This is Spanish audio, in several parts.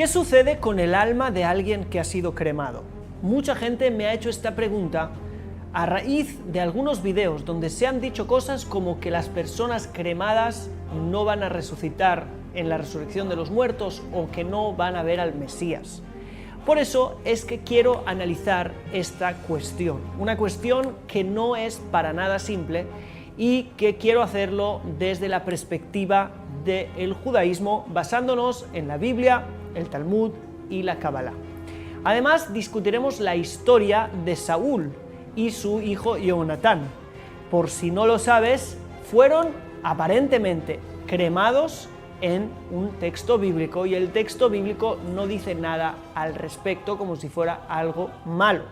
¿Qué sucede con el alma de alguien que ha sido cremado? Mucha gente me ha hecho esta pregunta a raíz de algunos videos donde se han dicho cosas como que las personas cremadas no van a resucitar en la resurrección de los muertos o que no van a ver al Mesías. Por eso es que quiero analizar esta cuestión, una cuestión que no es para nada simple y que quiero hacerlo desde la perspectiva del judaísmo, basándonos en la Biblia, el Talmud y la Kabbalah. Además, discutiremos la historia de Saúl y su hijo Jonatán. Por si no lo sabes, fueron aparentemente cremados en un texto bíblico y el texto bíblico no dice nada al respecto, como si fuera algo malo.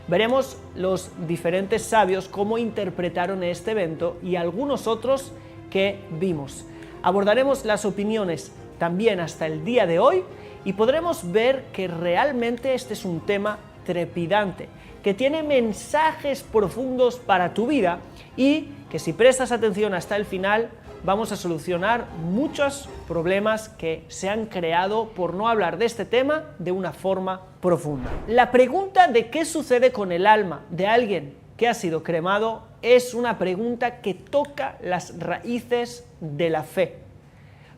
Veremos los diferentes sabios cómo interpretaron este evento y algunos otros que vimos. Abordaremos las opiniones también hasta el día de hoy y podremos ver que realmente este es un tema trepidante, que tiene mensajes profundos para tu vida y que si prestas atención hasta el final vamos a solucionar muchos problemas que se han creado por no hablar de este tema de una forma profunda. La pregunta de qué sucede con el alma de alguien que ha sido cremado es una pregunta que toca las raíces de la fe.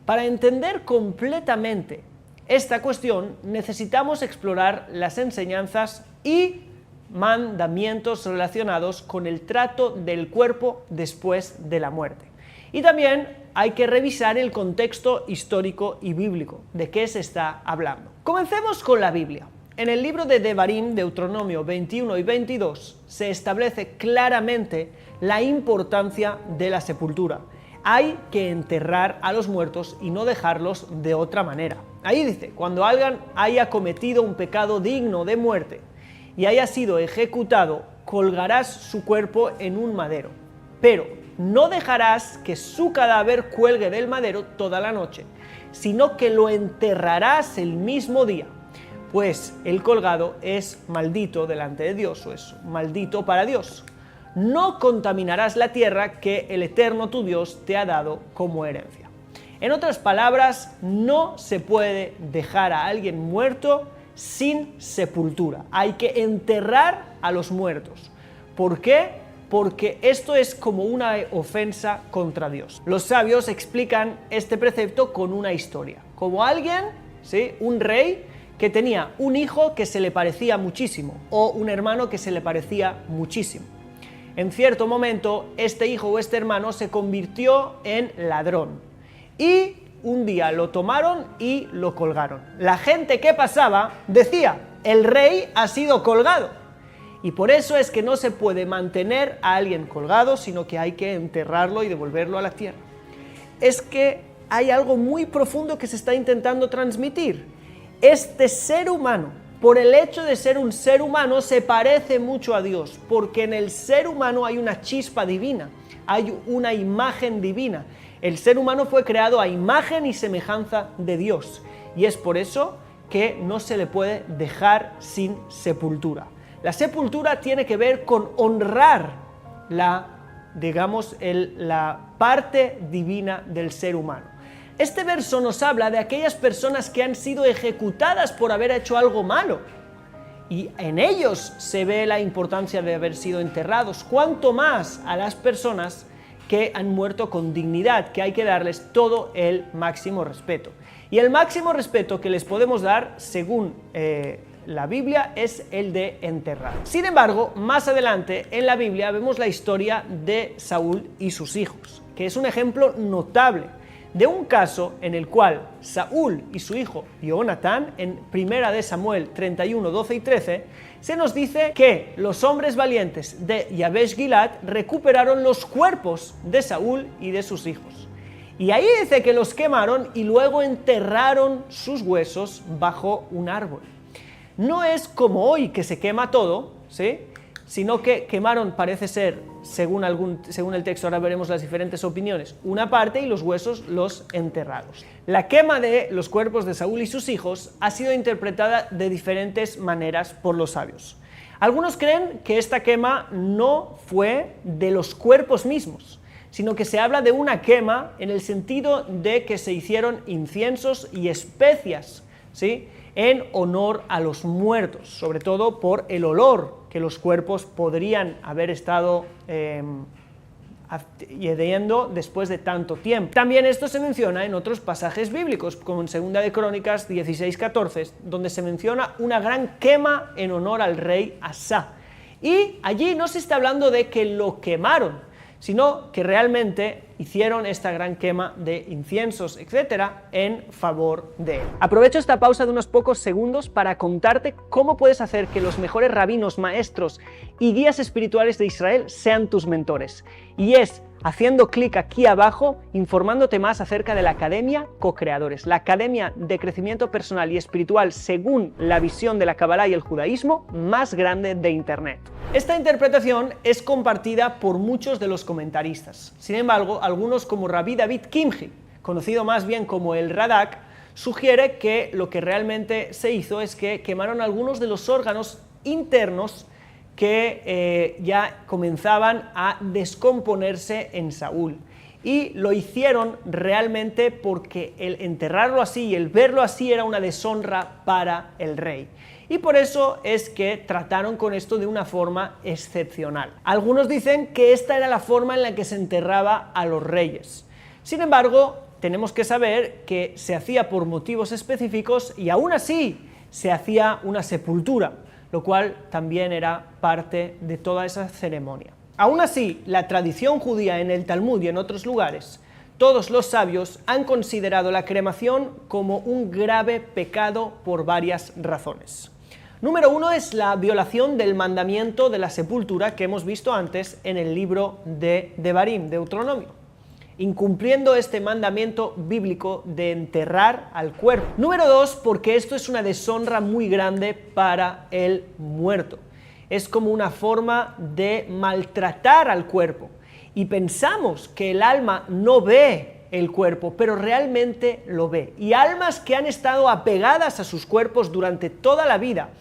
Para entender completamente esta cuestión necesitamos explorar las enseñanzas y mandamientos relacionados con el trato del cuerpo después de la muerte. Y también hay que revisar el contexto histórico y bíblico de qué se está hablando. Comencemos con la Biblia. En el libro de Devarim, Deuteronomio 21 y 22, se establece claramente la importancia de la sepultura. Hay que enterrar a los muertos y no dejarlos de otra manera. Ahí dice, cuando alguien haya cometido un pecado digno de muerte y haya sido ejecutado, colgarás su cuerpo en un madero. Pero no dejarás que su cadáver cuelgue del madero toda la noche, sino que lo enterrarás el mismo día, pues el colgado es maldito delante de Dios, o es maldito para Dios. No contaminarás la tierra que el Eterno tu Dios te ha dado como herencia. En otras palabras, no se puede dejar a alguien muerto sin sepultura. Hay que enterrar a los muertos. ¿Por qué? Porque esto es como una ofensa contra Dios. Los sabios explican este precepto con una historia. Como alguien, ¿sí?, un rey que tenía un hijo que se le parecía muchísimo o un hermano que se le parecía muchísimo. En cierto momento, este hijo o este hermano se convirtió en ladrón y un día lo tomaron y lo colgaron. La gente que pasaba decía, el rey ha sido colgado. Y por eso es que no se puede mantener a alguien colgado, sino que hay que enterrarlo y devolverlo a la tierra. Es que hay algo muy profundo que se está intentando transmitir. Este ser humano, por el hecho de ser un ser humano, se parece mucho a Dios, porque en el ser humano hay una chispa divina, hay una imagen divina. El ser humano fue creado a imagen y semejanza de Dios, y es por eso que no se le puede dejar sin sepultura. La sepultura tiene que ver con honrar la parte divina del ser humano. Este verso nos habla de aquellas personas que han sido ejecutadas por haber hecho algo malo. Y en ellos se ve la importancia de haber sido enterrados. Cuanto más a las personas que han muerto con dignidad, que hay que darles todo el máximo respeto. Y el máximo respeto que les podemos dar, según la Biblia, es el de enterrar. Sin embargo, más adelante en la Biblia vemos la historia de Saúl y sus hijos, que es un ejemplo notable de un caso en el cual Saúl y su hijo Jonatán, en 1 de Samuel 31, 12 y 13, se nos dice que los hombres valientes de Yabesh Gilad recuperaron los cuerpos de Saúl y de sus hijos. Y ahí dice que los quemaron y luego enterraron sus huesos bajo un árbol. No es como hoy que se quema todo, ¿sí?, sino que quemaron, parece ser, según el texto, ahora veremos las diferentes opiniones, una parte y los huesos los enterrados. La quema de los cuerpos de Saúl y sus hijos ha sido interpretada de diferentes maneras por los sabios. Algunos creen que esta quema no fue de los cuerpos mismos, sino que se habla de una quema en el sentido de que se hicieron inciensos y especias ¿sí?, en honor a los muertos, sobre todo por el olor que los cuerpos podrían haber estado yendo después de tanto tiempo. También esto se menciona en otros pasajes bíblicos, como en 2 de Crónicas 16:14, donde se menciona una gran quema en honor al rey Asa. Y allí no se está hablando de que lo quemaron, sino que realmente hicieron esta gran quema de inciensos, etcétera, en favor de él. Aprovecho esta pausa de unos pocos segundos para contarte cómo puedes hacer que los mejores rabinos, maestros y guías espirituales de Israel sean tus mentores. Y es haciendo clic aquí abajo, informándote más acerca de la Academia Co-Creadores, la academia de crecimiento personal y espiritual según la visión de la Kabbalah y el judaísmo más grande de Internet. Esta interpretación es compartida por muchos de los comentaristas. Sin embargo, algunos como Rabbi David Kimchi, conocido más bien como el Radak, sugiere que lo que realmente se hizo es que quemaron algunos de los órganos internos que ya comenzaban a descomponerse en Saúl. Y lo hicieron realmente porque el enterrarlo así y el verlo así era una deshonra para el rey. Y por eso es que trataron con esto de una forma excepcional. Algunos dicen que esta era la forma en la que se enterraba a los reyes. Sin embargo, tenemos que saber que se hacía por motivos específicos y aún así se hacía una sepultura, lo cual también era parte de toda esa ceremonia. Aún así, la tradición judía en el Talmud y en otros lugares, todos los sabios han considerado la cremación como un grave pecado por varias razones. Número 1 es la violación del mandamiento de la sepultura que hemos visto antes en el libro de Devarim, Deuteronomio, incumpliendo este mandamiento bíblico de enterrar al cuerpo. Número 2, porque esto es una deshonra muy grande para el muerto. Es como una forma de maltratar al cuerpo. Y pensamos que el alma no ve el cuerpo, pero realmente lo ve. Y almas que han estado apegadas a sus cuerpos durante toda la vida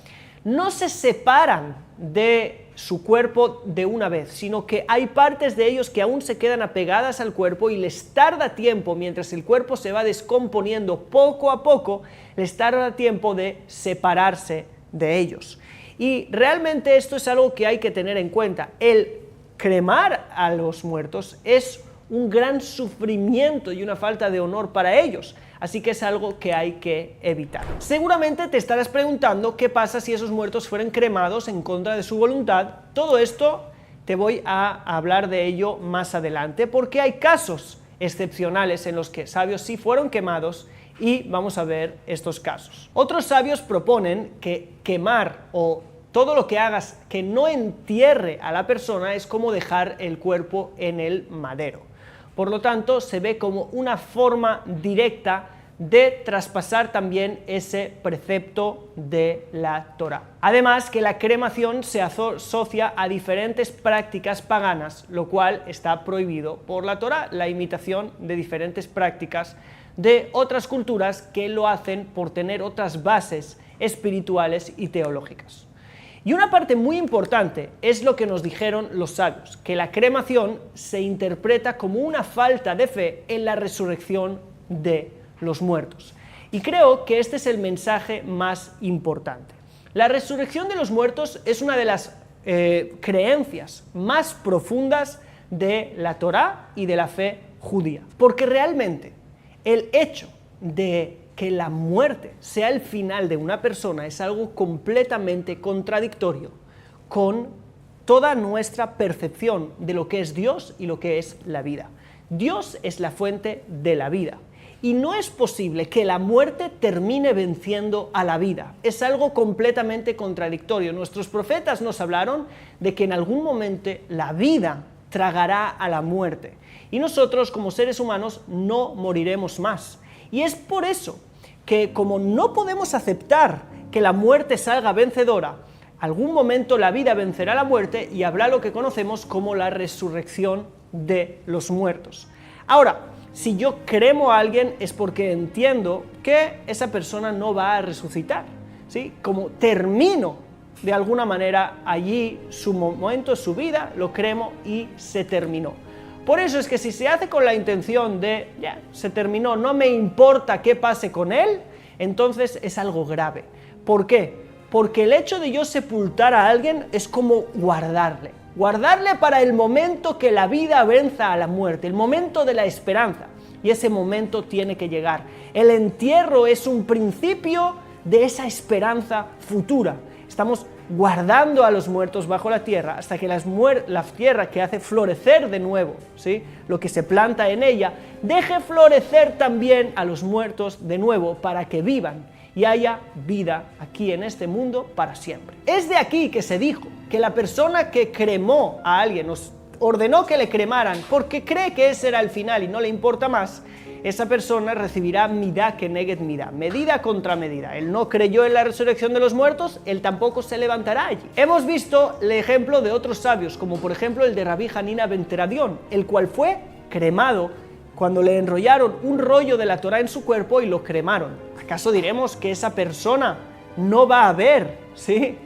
no se separan de su cuerpo de una vez, sino que hay partes de ellos que aún se quedan apegadas al cuerpo y les tarda tiempo, mientras el cuerpo se va descomponiendo poco a poco, les tarda tiempo de separarse de ellos. Y realmente esto es algo que hay que tener en cuenta. El cremar a los muertos es un gran sufrimiento y una falta de honor para ellos, así que es algo que hay que evitar. Seguramente te estarás preguntando qué pasa si esos muertos fueran cremados en contra de su voluntad. Todo esto te voy a hablar de ello más adelante, porque hay casos excepcionales en los que sabios sí fueron quemados y vamos a ver estos casos. Otros sabios proponen que quemar o todo lo que hagas que no entierre a la persona es como dejar el cuerpo en el madero. Por lo tanto, se ve como una forma directa de traspasar también ese precepto de la Torá. Además, que la cremación se asocia a diferentes prácticas paganas, lo cual está prohibido por la Torá, la imitación de diferentes prácticas de otras culturas que lo hacen por tener otras bases espirituales y teológicas. Y una parte muy importante es lo que nos dijeron los sabios, que la cremación se interpreta como una falta de fe en la resurrección de los muertos. Y creo que este es el mensaje más importante. La resurrección de los muertos es una de las creencias más profundas de la Torá y de la fe judía, porque realmente el hecho de que la muerte sea el final de una persona es algo completamente contradictorio con toda nuestra percepción de lo que es Dios y lo que es la vida. Dios es la fuente de la vida y no es posible que la muerte termine venciendo a la vida. Es algo completamente contradictorio. Nuestros profetas nos hablaron de que en algún momento la vida tragará a la muerte y nosotros como seres humanos no moriremos más. Y es por eso que como no podemos aceptar que la muerte salga vencedora, algún momento la vida vencerá la muerte y habrá lo que conocemos como la resurrección de los muertos. Ahora, si yo cremo a alguien es porque entiendo que esa persona no va a resucitar, ¿sí? Como termino de alguna manera allí su momento, su vida, lo cremo y se terminó. Por eso es que si se hace con la intención de, ya, se terminó, no me importa qué pase con él, entonces es algo grave. ¿Por qué? Porque el hecho de yo sepultar a alguien es como guardarle para el momento que la vida venza a la muerte, el momento de la esperanza, y ese momento tiene que llegar. El entierro es un principio de esa esperanza futura. Estamos guardando a los muertos bajo la tierra hasta que la tierra que hace florecer de nuevo, ¿sí?, lo que se planta en ella, deje florecer también a los muertos de nuevo para que vivan y haya vida aquí en este mundo para siempre. Es de aquí que se dijo que la persona que cremó a alguien, nos ordenó que le cremaran porque cree que ese era el final y no le importa más, esa persona recibirá midá keneged midá, medida contra medida. Él no creyó en la resurrección de los muertos, él tampoco se levantará allí. Hemos visto el ejemplo de otros sabios, como por ejemplo el de Rabí Hanina ben Teradión, el cual fue cremado cuando le enrollaron un rollo de la Torá en su cuerpo y lo cremaron. ¿Acaso diremos que esa persona no va a ver, ¿sí?,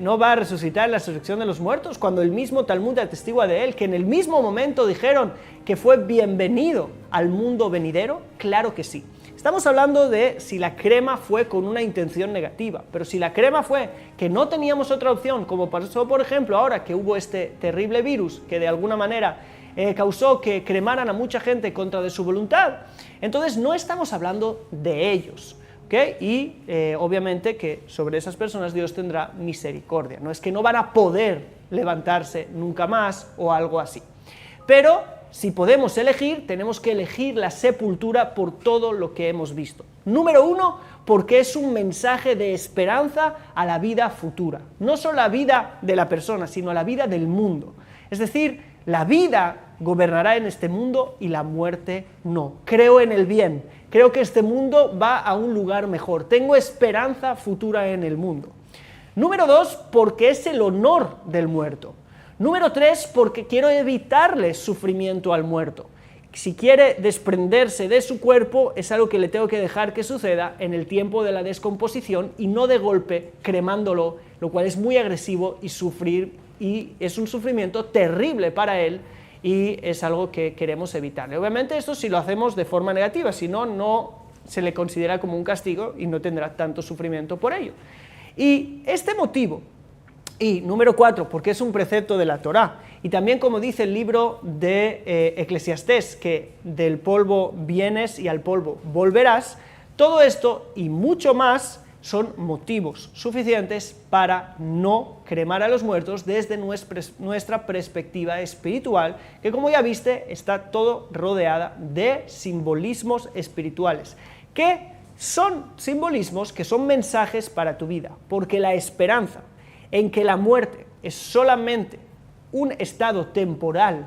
no va a resucitar en la resurrección de los muertos, cuando el mismo Talmud atestigua de él, que en el mismo momento dijeron que fue bienvenido al mundo venidero? Claro que sí. Estamos hablando de si la crema fue con una intención negativa, pero si la crema fue que no teníamos otra opción, como pasó por ejemplo ahora que hubo este terrible virus que de alguna manera causó que cremaran a mucha gente contra de su voluntad, entonces no estamos hablando de ellos. ¿Okay? Y obviamente que sobre esas personas Dios tendrá misericordia. No es que no van a poder levantarse nunca más o algo así. Pero si podemos elegir, tenemos que elegir la sepultura por todo lo que hemos visto. Número 1, porque es un mensaje de esperanza a la vida futura. No solo la vida de la persona, sino la vida del mundo. Es decir, la vida gobernará en este mundo y la muerte no. Creo en el bien. Creo que este mundo va a un lugar mejor. Tengo esperanza futura en el mundo. Número 2, porque es el honor del muerto. Número 3, porque quiero evitarle sufrimiento al muerto. Si quiere desprenderse de su cuerpo, es algo que le tengo que dejar que suceda en el tiempo de la descomposición y no de golpe cremándolo, lo cual es muy agresivo y es un sufrimiento terrible para él. Y es algo que queremos evitarle. Obviamente esto si lo hacemos de forma negativa, si no, no se le considera como un castigo y no tendrá tanto sufrimiento por ello. Y este motivo, y número 4, porque es un precepto de la Torá, y también como dice el libro de Eclesiastés, que del polvo vienes y al polvo volverás, todo esto y mucho más son motivos suficientes para no cremar a los muertos desde nuestra perspectiva espiritual, que como ya viste está todo rodeada de simbolismos espirituales, que son simbolismos que son mensajes para tu vida, porque la esperanza en que la muerte es solamente un estado temporal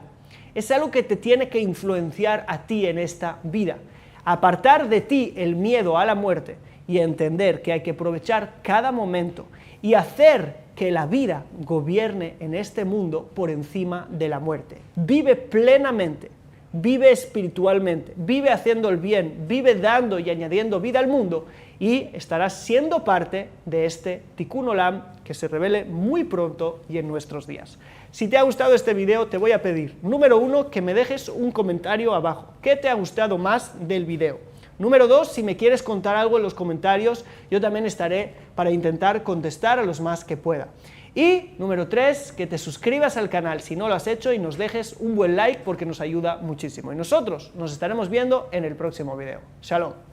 es algo que te tiene que influenciar a ti en esta vida, apartar de ti el miedo a la muerte y entender que hay que aprovechar cada momento y hacer que la vida gobierne en este mundo por encima de la muerte. Vive plenamente, vive espiritualmente, vive haciendo el bien, vive dando y añadiendo vida al mundo y estarás siendo parte de este Tikkun Olam que se revele muy pronto y en nuestros días. Si te ha gustado este video, te voy a pedir, número 1, que me dejes un comentario abajo. ¿Qué te ha gustado más del video? Número 2, si me quieres contar algo en los comentarios, yo también estaré para intentar contestar a los más que pueda. Y número 3, que te suscribas al canal si no lo has hecho y nos dejes un buen like porque nos ayuda muchísimo. Y nosotros nos estaremos viendo en el próximo video. Shalom.